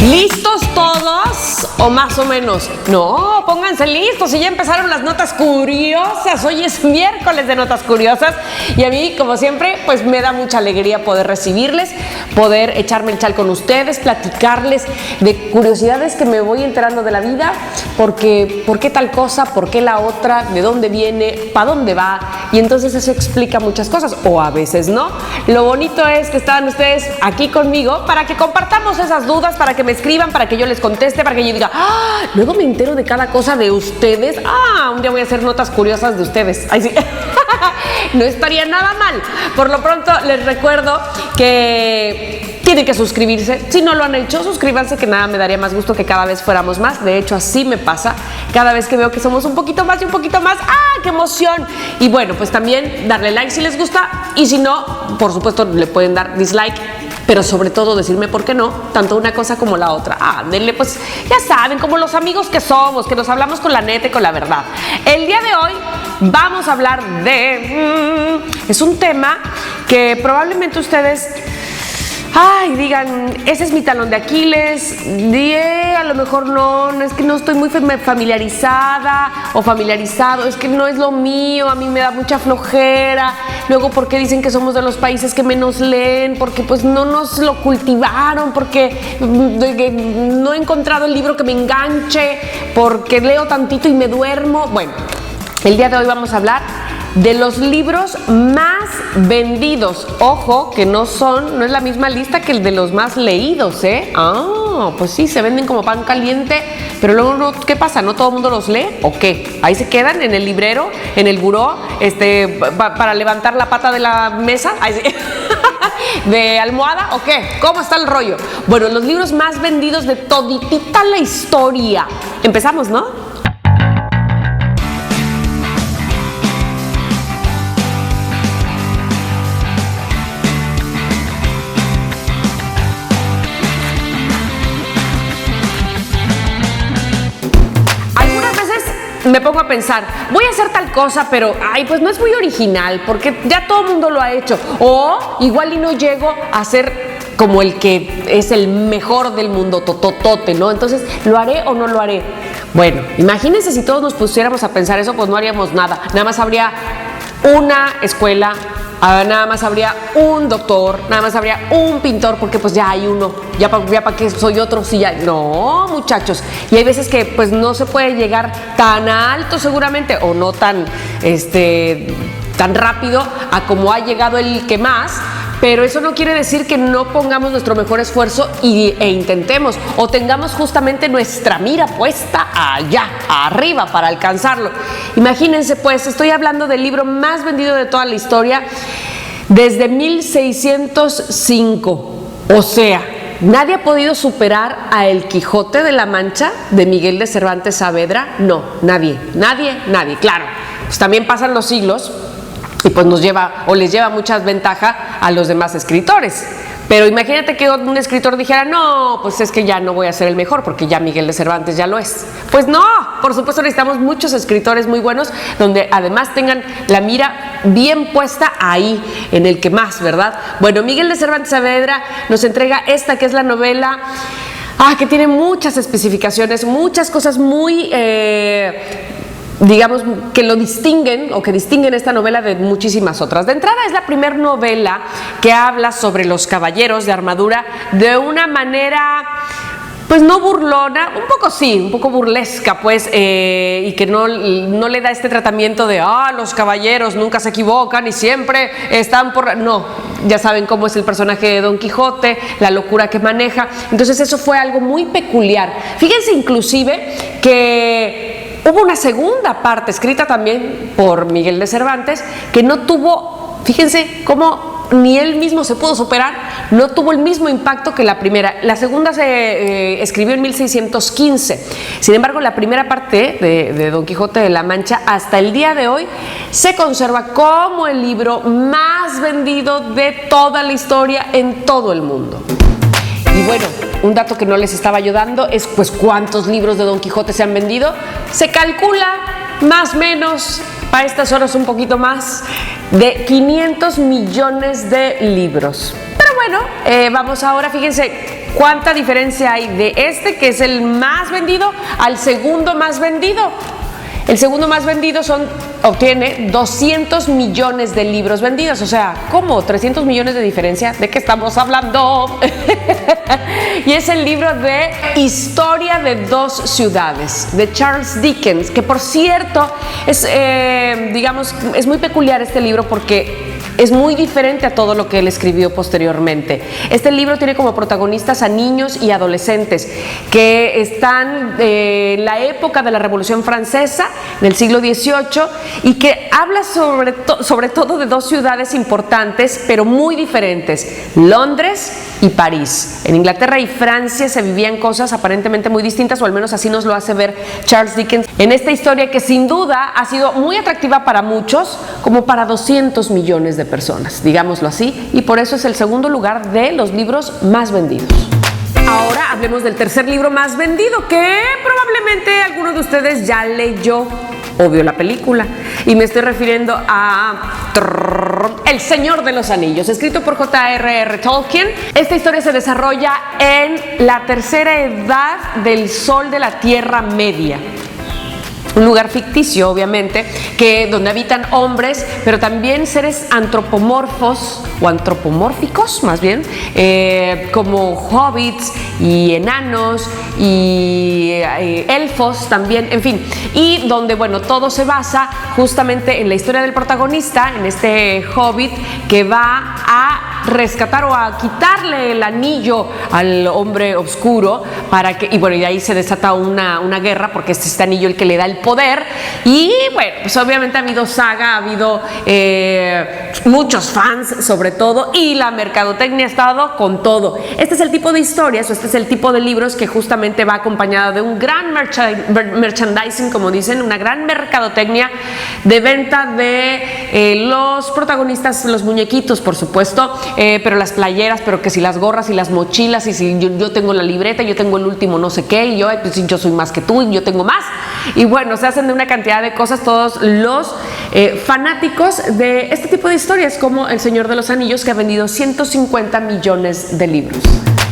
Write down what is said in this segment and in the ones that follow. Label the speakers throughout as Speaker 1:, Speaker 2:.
Speaker 1: ¿Listos todos o más o menos? No, pónganse listos y ya empezaron las notas curiosas. Hoy es miércoles de notas curiosas y a mí, como siempre, pues me da mucha alegría poder recibirles, poder echarme el chal con ustedes, platicarles de curiosidades que me voy enterando de la vida, porque ¿por qué tal cosa? ¿Por qué la otra? ¿De dónde viene? ¿Para dónde va? Y entonces eso explica muchas cosas, o a veces no. Lo bonito es que están ustedes aquí conmigo para que compartamos esas dudas, para que me escriban, para que yo les conteste, para que yo diga, luego me entero de cada cosa de ustedes. Un día voy a hacer notas curiosas de ustedes. Ay, sí. No estaría nada mal. Por lo pronto les recuerdo que tienen que suscribirse. Si no lo han hecho, suscríbanse, que nada me daría más gusto que cada vez fuéramos más. De hecho, así me pasa. Cada vez que veo que somos un poquito más y un poquito más, ¡qué emoción! Y bueno, pues también darle like si les gusta, y si no, por supuesto, le pueden dar dislike, pero sobre todo decirme por qué no, tanto una cosa como la otra. Denle, pues ya saben, como los amigos que somos, que nos hablamos con la neta y con la verdad. El día de hoy vamos a hablar de... es un tema que probablemente ustedes... digan, ese es mi talón de Aquiles, a lo mejor no, es que no estoy muy familiarizada o familiarizado, es que no es lo mío, a mí me da mucha flojera. Luego, ¿por qué dicen que somos de los países que menos leen? Porque pues no nos lo cultivaron, porque no he encontrado el libro que me enganche, porque leo tantito y me duermo. Bueno, el día de hoy vamos a hablar de los libros más vendidos. Ojo, que no es la misma lista que el de los más leídos, ¿eh? Pues sí, se venden como pan caliente, pero luego, ¿qué pasa? ¿No todo el mundo los lee? ¿O qué? Ahí se quedan en el librero, en el buró, para levantar la pata de la mesa, ahí sí. ¿De almohada o qué? ¿Cómo está el rollo? Bueno, los libros más vendidos de toditita la historia. Empezamos, ¿no? Me pongo a pensar, voy a hacer tal cosa, pero pues no es muy original, porque ya todo el mundo lo ha hecho. O igual y no llego a ser como el que es el mejor del mundo, tototote, ¿no? Entonces, ¿lo haré o no lo haré? Bueno, imagínense si todos nos pusiéramos a pensar eso, pues no haríamos nada. Nada más habría una escuela, nada más habría un doctor, nada más habría un pintor, porque pues ya hay uno, ya para qué soy otro, si ya, no, muchachos. Y hay veces que pues no se puede llegar tan alto seguramente, o no tan rápido a como ha llegado el que más. Pero eso no quiere decir que no pongamos nuestro mejor esfuerzo e intentemos, o tengamos justamente nuestra mira puesta allá, arriba, para alcanzarlo. Imagínense, pues, estoy hablando del libro más vendido de toda la historia desde 1605. O sea, nadie ha podido superar a El Quijote de la Mancha de Miguel de Cervantes Saavedra. No, nadie, claro. Pues también pasan los siglos y pues les lleva mucha ventaja a los demás escritores. Pero imagínate que un escritor dijera, no, pues es que ya no voy a ser el mejor porque ya Miguel de Cervantes ya lo es. Pues no, por supuesto necesitamos muchos escritores muy buenos donde además tengan la mira bien puesta ahí, en el que más, ¿verdad? Bueno, Miguel de Cervantes Saavedra nos entrega esta que es la novela que tiene muchas especificaciones, muchas cosas muy... digamos, que lo distinguen o que distinguen esta novela de muchísimas otras. De entrada es la primera novela que habla sobre los caballeros de armadura de una manera, pues no burlona, un poco burlesca, pues, y que no le da este tratamiento de, los caballeros nunca se equivocan y siempre están por... No, ya saben cómo es el personaje de Don Quijote, la locura que maneja. Entonces eso fue algo muy peculiar. Fíjense inclusive que hubo una segunda parte escrita también por Miguel de Cervantes que no tuvo, fíjense cómo ni él mismo se pudo superar, no tuvo el mismo impacto que la primera. La segunda se escribió en 1615. Sin embargo, la primera parte de Don Quijote de la Mancha hasta el día de hoy se conserva como el libro más vendido de toda la historia en todo el mundo. Y bueno, un dato que no les estaba ayudando es pues cuántos libros de Don Quijote se han vendido. Se calcula más o menos, para estas horas un poquito más, de 500 millones de libros. Pero bueno, vamos ahora, fíjense, ¿Cuánta diferencia hay de este, que es el más vendido, al segundo más vendido? El segundo más vendido obtiene 200 millones de libros vendidos. O sea, ¿cómo? 300 millones de diferencia. ¿De qué estamos hablando? Y es el libro de Historia de dos ciudades, de Charles Dickens, que por cierto es muy peculiar este libro porque es muy diferente a todo lo que él escribió posteriormente. Este libro tiene como protagonistas a niños y adolescentes que están en la época de la Revolución Francesa, del siglo XVIII, y que habla sobre todo de dos ciudades importantes, pero muy diferentes: Londres y París. En Inglaterra y Francia se vivían cosas aparentemente muy distintas, o al menos así nos lo hace ver Charles Dickens en esta historia, que sin duda ha sido muy atractiva para muchos, como para 200 millones de personas, digámoslo así, y por eso es el segundo lugar de los libros más vendidos. Ahora hablemos del tercer libro más vendido, que probablemente alguno de ustedes ya leyó o vio la película, y me estoy refiriendo a El Señor de los Anillos, escrito por J.R.R. Tolkien. Esta historia se desarrolla en la tercera edad del Sol de la Tierra Media. Un lugar ficticio, obviamente, donde habitan hombres, pero también seres antropomorfos, o antropomórficos más bien, como hobbits y enanos y elfos también, en fin, y donde, bueno, todo se basa justamente en la historia del protagonista, en este hobbit que va a rescatar o a quitarle el anillo al hombre oscuro y de ahí se desata una guerra, porque es este anillo el que le da el poder. Y bueno, pues obviamente ha habido saga, ha habido muchos fans sobre todo, y la mercadotecnia ha estado con todo. Este es el tipo de historias, o este es el tipo de libros que justamente va acompañado de un gran merchandising, como dicen, una gran mercadotecnia de venta de los protagonistas, los muñequitos, por supuesto, pero las playeras, pero que si las gorras y las mochilas, y si yo tengo la libreta, yo tengo el último no sé qué, y yo soy más que tú, y yo tengo más. Y bueno, se hacen de una cantidad de cosas todos los fanáticos de este tipo de historias, como El Señor de los Anillos, que ha vendido 150 millones de libros.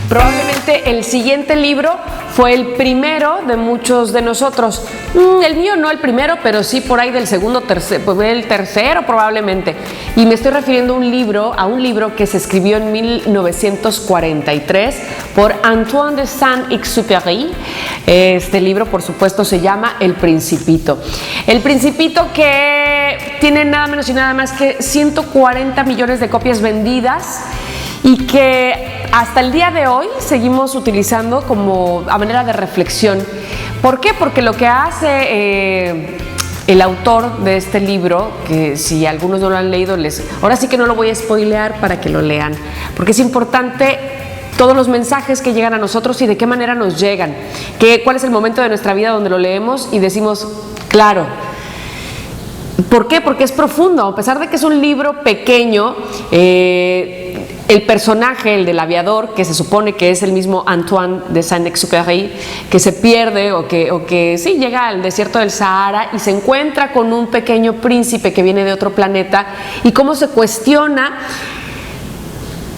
Speaker 1: Probablemente el siguiente libro fue el primero de muchos de nosotros. El mío no el primero, pero sí por ahí del segundo, el tercero probablemente. Y me estoy refiriendo a un libro que se escribió en 1943 por Antoine de Saint-Exupéry. Este libro, por supuesto, se llama El Principito. El Principito, que tiene nada menos y nada más que 140 millones de copias vendidas, y que hasta el día de hoy seguimos utilizando como a manera de reflexión. ¿Por qué? Porque lo que hace el autor de este libro, que si algunos no lo han leído, ahora sí que no lo voy a spoilear para que lo lean, porque es importante todos los mensajes que llegan a nosotros y de qué manera nos llegan, cuál es el momento de nuestra vida donde lo leemos y decimos, claro. ¿Por qué? Porque es profundo, a pesar de que es un libro pequeño. El personaje, el del aviador, que se supone que es el mismo Antoine de Saint-Exupéry, que se pierde o que sí llega al desierto del Sahara y se encuentra con un pequeño príncipe que viene de otro planeta, y cómo se cuestiona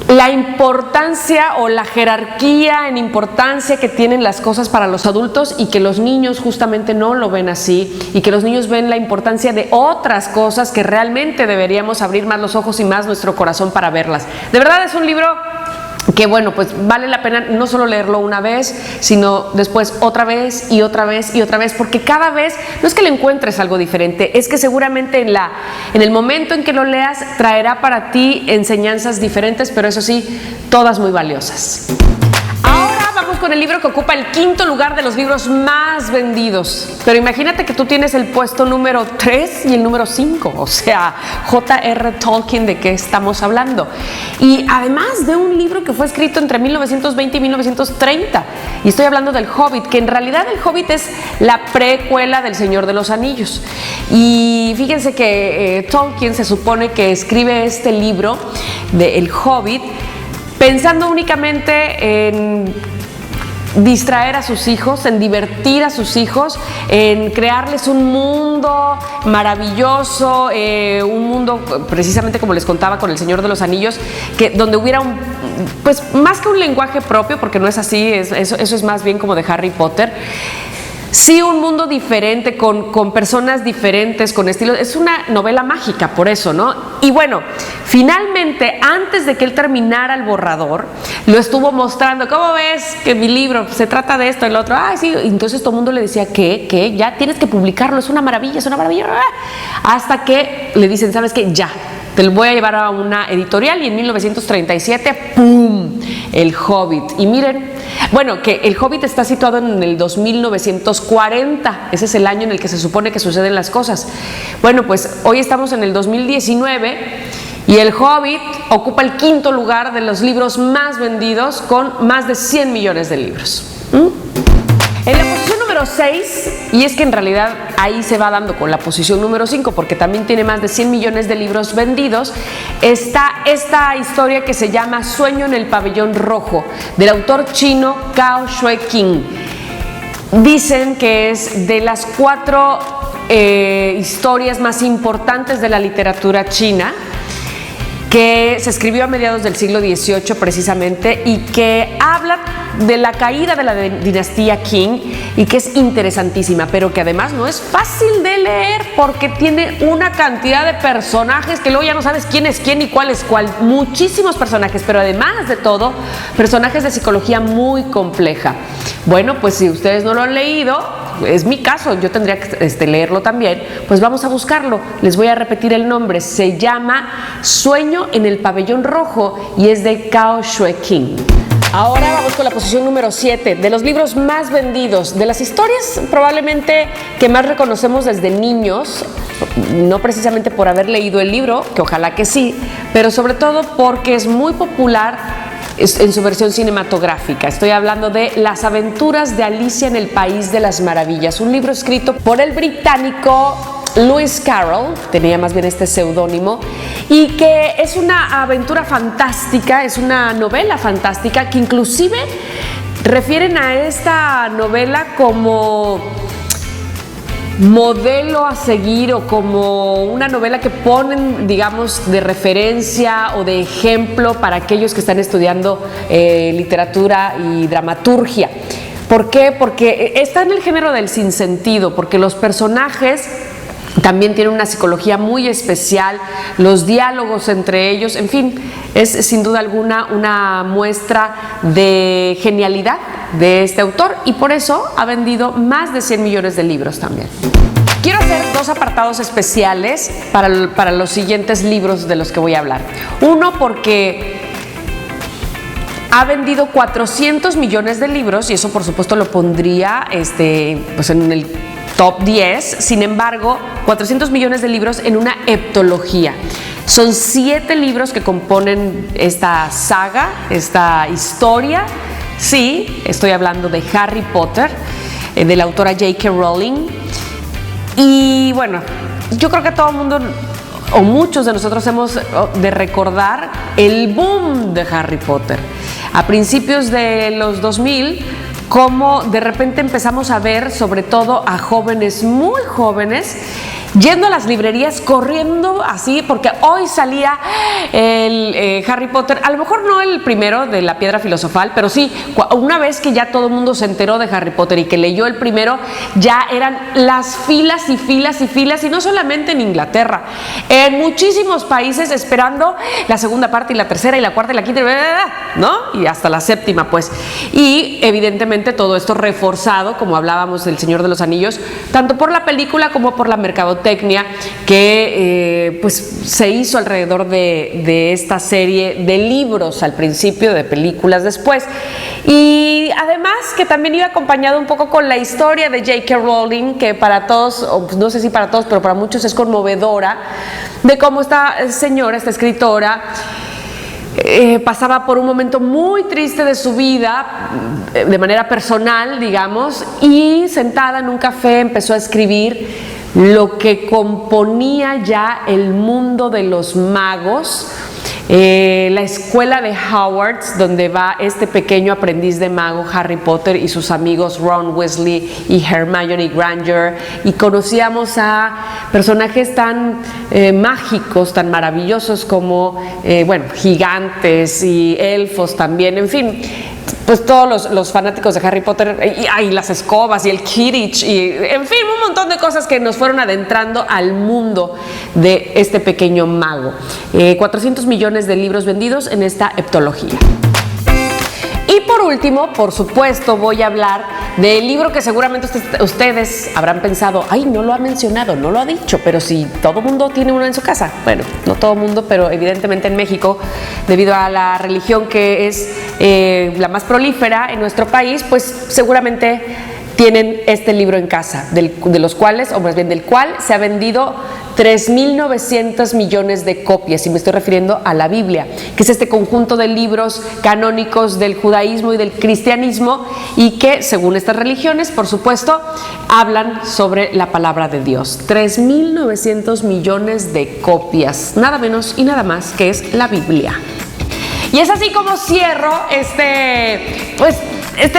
Speaker 1: la importancia o la jerarquía en importancia que tienen las cosas para los adultos, y que los niños justamente no lo ven así, y que los niños ven la importancia de otras cosas que realmente deberíamos abrir más los ojos y más nuestro corazón para verlas. De verdad es un libro que, bueno, pues vale la pena no solo leerlo una vez, sino después otra vez y otra vez y otra vez, porque cada vez no es que le encuentres algo diferente, es que seguramente en el momento en que lo leas traerá para ti enseñanzas diferentes, pero eso sí, todas muy valiosas. Ahora vamos con el libro que ocupa el quinto lugar de los libros más vendidos. Pero imagínate que tú tienes el puesto número 3 y el número 5, o sea, J.R. Tolkien, ¿de qué estamos hablando? Y además de un libro que fue escrito entre 1920 y 1930, y estoy hablando del Hobbit, que en realidad el Hobbit es la precuela del Señor de los Anillos. Y fíjense que Tolkien se supone que escribe este libro de El Hobbit pensando únicamente en distraer a sus hijos, en divertir a sus hijos, en crearles un mundo maravilloso, un mundo precisamente como les contaba con El Señor de los Anillos, donde hubiera pues más que un lenguaje propio, porque no es así, eso es más bien como de Harry Potter. Sí, un mundo diferente, con personas diferentes, con estilos. Es una novela mágica, por eso, ¿no? Y bueno, finalmente, antes de que él terminara el borrador, lo estuvo mostrando. ¿Cómo ves que mi libro se trata de esto y lo otro? Ay, sí. Entonces todo el mundo le decía que ya tienes que publicarlo, es una maravilla, es una maravilla. Hasta que le dicen, ¿sabes qué? Ya, te lo voy a llevar a una editorial. Y en 1937, ¡pum!, El Hobbit. Y miren, bueno, que El Hobbit está situado en el 2940, ese es el año en el que se supone que suceden las cosas. Bueno, pues hoy estamos en el 2019 y El Hobbit ocupa el 5º lugar de los libros más vendidos, con más de 100 millones de libros. En la posición número 6, y es que en realidad ahí se va dando con la posición número 5, porque también tiene más de 100 millones de libros vendidos, está esta historia que se llama Sueño en el Pabellón Rojo, del autor chino Cao Shui-king. Dicen que es de las 4 historias más importantes de la literatura china, que se escribió a mediados del siglo XVIII precisamente, y que habla de la caída de la dinastía Qing, y que es interesantísima, pero que además no es fácil de leer porque tiene una cantidad de personajes que luego ya no sabes quién es quién y cuál es cuál. Muchísimos personajes, pero además de todo, personajes de psicología muy compleja. Bueno, pues si ustedes no lo han leído, es mi caso, yo tendría que leerlo también, pues vamos a buscarlo. Les voy a repetir el nombre, se llama Sueño en el Pabellón Rojo y es de Cao Shui-king. Ahora vamos con la posición número 7, de los libros más vendidos, de las historias probablemente que más reconocemos desde niños, no precisamente por haber leído el libro, que ojalá que sí, pero sobre todo porque es muy popular en su versión cinematográfica. Estoy hablando de Las aventuras de Alicia en el País de las Maravillas, un libro escrito por el británico Lewis Carroll, tenía más bien este seudónimo, y que es una aventura fantástica, es una novela fantástica que inclusive refieren a esta novela como modelo a seguir o como una novela que ponen, digamos, de referencia o de ejemplo para aquellos que están estudiando literatura y dramaturgia. ¿Por qué? Porque está en el género del sinsentido, porque los personajes también tienen una psicología muy especial, los diálogos entre ellos, en fin, es sin duda alguna una muestra de genialidad de este autor, y por eso ha vendido más de 100 millones de libros también. Quiero hacer 2 apartados especiales para los siguientes libros de los que voy a hablar. Uno, porque ha vendido 400 millones de libros, y eso por supuesto lo pondría pues en el top 10, sin embargo, 400 millones de libros en una heptología. Son 7 libros que componen esta saga, esta historia. Sí, estoy hablando de Harry Potter, de la autora J.K. Rowling. Y bueno, yo creo que todo el mundo, o muchos de nosotros, hemos de recordar el boom de Harry Potter. A principios de los 2000, cómo de repente empezamos a ver, sobre todo a jóvenes, muy jóvenes, yendo a las librerías, corriendo así, porque hoy salía el Harry Potter, a lo mejor no el primero de la Piedra Filosofal, pero sí, una vez que ya todo el mundo se enteró de Harry Potter y que leyó el primero, ya eran las filas y filas y filas, y no solamente en Inglaterra, en muchísimos países esperando la segunda parte y la tercera y la cuarta y la quinta, ¿no? Y hasta la séptima, pues. Y evidentemente todo esto reforzado, como hablábamos del Señor de los Anillos, tanto por la película como por la mercadotecnia que pues se hizo alrededor de esta serie de libros al principio, de películas después, y además que también iba acompañado un poco con la historia de J.K. Rowling, que para todos, o no sé si para todos, pero para muchos es conmovedora, de cómo esta señora, esta escritora, pasaba por un momento muy triste de su vida, de manera personal, digamos, y sentada en un café empezó a escribir lo que componía ya el mundo de los magos, La escuela de Hogwarts, donde va este pequeño aprendiz de mago Harry Potter y sus amigos Ron Weasley y Hermione Granger, y conocíamos a personajes tan mágicos, tan maravillosos como, gigantes y elfos también, en fin, pues todos los fanáticos de Harry Potter, y las escobas y el Quidditch, y en fin, un montón de cosas que nos fueron adentrando al mundo de este pequeño mago. 400 millones de libros vendidos en esta heptología. Y por último, por supuesto, voy a hablar del libro que seguramente ustedes habrán pensado, ay, no lo ha mencionado, no lo ha dicho, pero si todo mundo tiene uno en su casa. Bueno, no todo mundo, pero evidentemente en México, debido a la religión que es la más prolífera en nuestro país, pues seguramente tienen este libro en casa, del cual se ha vendido 3.900 millones de copias, y me estoy refiriendo a la Biblia, que es este conjunto de libros canónicos del judaísmo y del cristianismo, y que, según estas religiones, por supuesto, hablan sobre la palabra de Dios. 3.900 millones de copias, nada menos y nada más que es la Biblia. Y es así como cierro este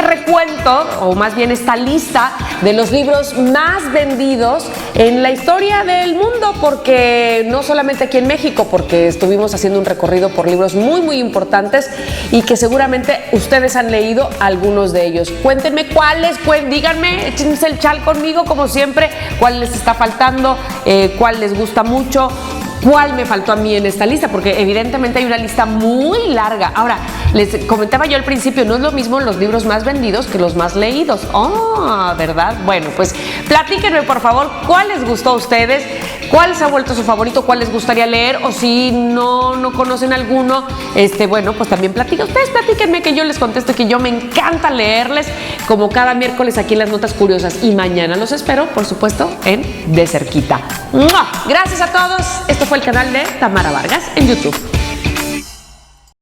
Speaker 1: recuento, o más bien esta lista de los libros más vendidos en la historia del mundo, porque no solamente aquí en México, porque estuvimos haciendo un recorrido por libros muy, muy importantes y que seguramente ustedes han leído algunos de ellos. Cuéntenme cuáles, díganme, échense el chal conmigo como siempre, cuál les está faltando, cuál les gusta mucho. ¿Cuál me faltó a mí en esta lista? Porque evidentemente hay una lista muy larga. Ahora, les comentaba yo al principio, no es lo mismo los libros más vendidos que los más leídos. Oh, ¿verdad? Bueno, pues platíquenme por favor cuál les gustó a ustedes, cuál se ha vuelto su favorito, cuál les gustaría leer, o si no conocen alguno, pues también platíquenme que yo les contesto, que yo me encanta leerles, como cada miércoles aquí en las Notas Curiosas, y mañana los espero, por supuesto, en De Cerquita. ¡Mua! Gracias a todos. Esto fue el canal de Tamara Vargas en YouTube.